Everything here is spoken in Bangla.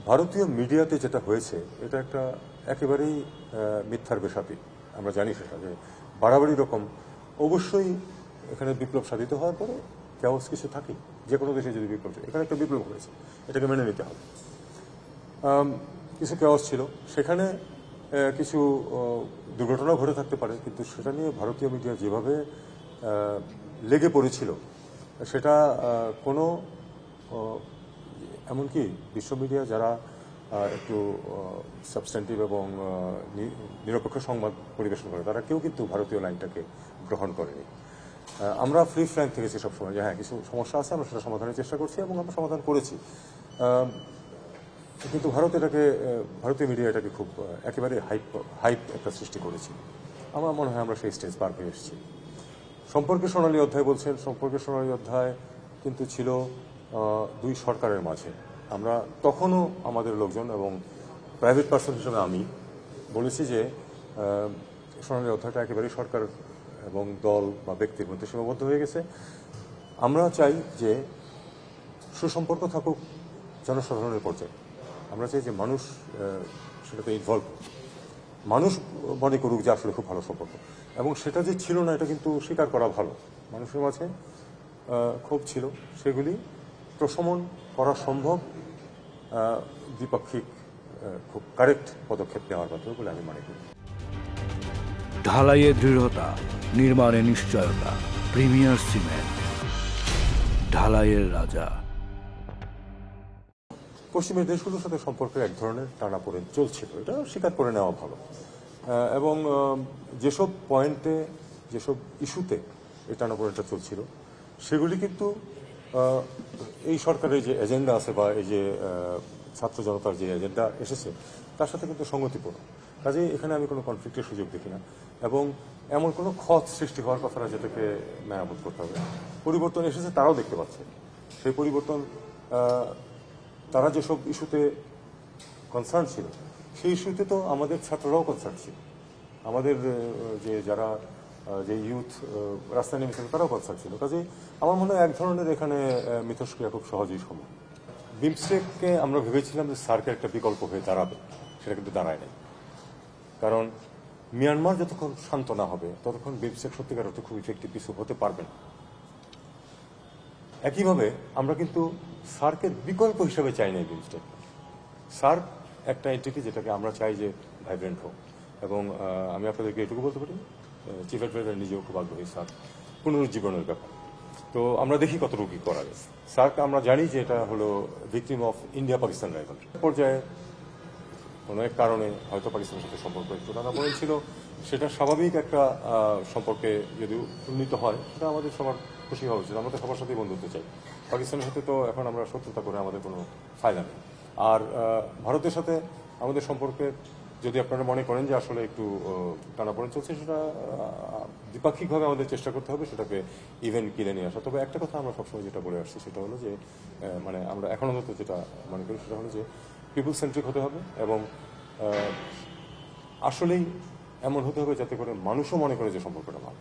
ভারতীয় মিডিয়াতে যেটা হয়েছে এটা একটা একেবারেই মিথ্যার বেশাতি। আমরা জানি সেটা যে বাড়াবাড়ি রকম। অবশ্যই এখানে বিপ্লব সাধিত হওয়ার পরে কেওস কিছু থাকে, যে কোনো দেশে যদি বিপ্লব, এখানে একটা বিপ্লব হয়েছে, এটাকে মেনে নিতে হবে। কিছু কেওস ছিল, সেখানে কিছু দুর্ঘটনাও ঘটে থাকতে পারে, কিন্তু সেটা নিয়ে ভারতীয় মিডিয়া যেভাবে লেগে পড়েছিল সেটা কোনো, এমনকি বিশ্ব মিডিয়া যারা একটু সাবস্ট্যান্টিভ এবং নিরপেক্ষ সংবাদ পরিবেশন করে তারা কেউ কিন্তু ভারতীয় লাইনটাকে গ্রহণ করেনি। আমরা ফ্রি ফ্র্যাঙ্ক থেকেছি সবসময় যে হ্যাঁ কিছু সমস্যা আছে, আমরা সেটা সমাধানের চেষ্টা করছি এবং আমরা সমাধান করেছি। কিন্তু ভারতীয় মিডিয়া এটাকে খুব একেবারে হাইপ একটা সৃষ্টি করেছিল। আমার মনে হয় আমরা সেই স্টেজ পার পেয়ে এসেছি। সম্পর্কে সোনালী অধ্যায় বলছেন, সম্পর্কে সোনালী অধ্যায় কিন্তু ছিল দুই সরকারের মাঝে। আমরা তখনও আমাদের লোকজন এবং প্রাইভেট পার্সন হিসেবে আমি বলেছি যে সোনালী অধ্যায়টা একেবারেই সরকার এবং দল বা ব্যক্তির মধ্যে সীমাবদ্ধ হয়ে গেছে। আমরা চাই যে সুসম্পর্ক থাকুক জনসাধারণের পর্যায়ে। আমরা চাই যে মানুষ সেটাতে ইনভলভ, মানুষ মনে করুক যে আসলে খুব ভালো সম্পর্ক, এবং সেটা যে ছিল না এটা কিন্তু স্বীকার করা ভালো। মানুষের মাঝে ক্ষোভ ছিল, সেগুলি প্রশমন করা সম্ভব দ্বিপাক্ষিক খুব কারেক্ট পদক্ষেপ নেওয়ার মাধ্যমে বলে আমি মনে করি। ঢালাইয়ে দৃঢ়তা, নির্মাণে নিশ্চয়তা, প্রিমিয়ার সিমেন্ট, ঢালাইয়ের রাজা। পশ্চিমের দেশগুলোর সাথে সম্পর্কের এক ধরনের টানাপোড়েন চলছিল, এটা স্বীকার করে নেওয়া ভালো। এবং যেসব পয়েন্টে, যেসব ইস্যুতে এই টানাপোড়েনটা চলছিল সেগুলি কিন্তু এই সরকারের যে এজেন্ডা আছে বা এই যে ছাত্র জনতার যে এজেন্ডা এসেছে তার সাথে কিন্তু সঙ্গতিপূর্ণ। কাজেই এখানে আমি কোনো কনফ্লিক্টের সুযোগ দেখি না, এবং এমন কোনো ক্ষত সৃষ্টি হওয়ার কথা না যেটাকে মেরামত করতে হবে। পরিবর্তন এসেছে তারাও দেখতে পাচ্ছে, সেই পরিবর্তন তারা যেসব ইস্যুতে কনসার্ন ছিল সেই ইস্যুতে তো আমাদের ছাত্ররাও কনসার্ন ছিল, আমাদের যারা যে ইউথ রাস্তায় নেমেছিল তারাও কনসার্ন ছিল। কাজেই আমার মনে হয় এক ধরনের এখানে মিথস্ক্রিয়া খুব সহজেই সম্ভব। বিমস্টেককে আমরা ভেবেছিলাম যে সার্কের একটা বিকল্প হয়ে দাঁড়াবে, সেটা কিন্তু দাঁড়ায় নাই। কারণ মিয়ানমার যতক্ষণ শান্ত না হবে ততক্ষণ বিমস্টেক সত্যিকার অর্থে খুব ইফেক্টিভ কিছু হতে পারবে না। একইভাবে আমরা কিন্তু সার্কের বিকল্প হিসেবে চাই না বিমস্টেক। সার্ক একটা এন্টিটি যেটাকে আমরা চাই যে ভাইব্রেন্ট হোক, এবং আমি আপনাদেরকে এটুকু বলতে পারি চিফ অ্যাডভাইজার নিজেও খুব আগ্রহী সার্ক পুনরুজ্জীবনের ব্যাপার। তো আমরা দেখি কতটুকু কি করা গেছে। সার্ক আমরা জানি যে এটা হলো victim of India Pakistan rival পর্যায়ে, কোনো এক কারণে হয়তো পাকিস্তানের সাথে সম্পর্ক একটু টানাপোড়েন ছিল, সেটা স্বাভাবিক একটা সম্পর্কে যদি উন্নীত হয় সেটা আমাদের সবার খুশি হওয়া উচিত। আমরা তো সবার সাথেই বন্ধুত্ব চাই, পাকিস্তানের সাথে তো এখন আমরা শত্রুতা করে আমাদের কোনো ফায়দা নেই। আর ভারতের সাথে আমাদের সম্পর্কে যদি আপনারা মনে করেন যে আসলে একটু টানাপোড়েন চলছে, সেটা দ্বিপাক্ষিকভাবে আমাদের চেষ্টা করতে হবে সেটাকে ইভেন কিনে নিয়ে আসা। তবে একটা কথা আমরা সবসময় যেটা বলে আসছি সেটা হলো যে মানে আমরা এখন অন্তত যেটা মনে করি সেটা হলো যে পিপুল সেন্ট্রিক হতে হবে, এবং আসলেই এমন হতে হবে যাতে করে মানুষও মনে করে যে সম্পর্কটা ভালো।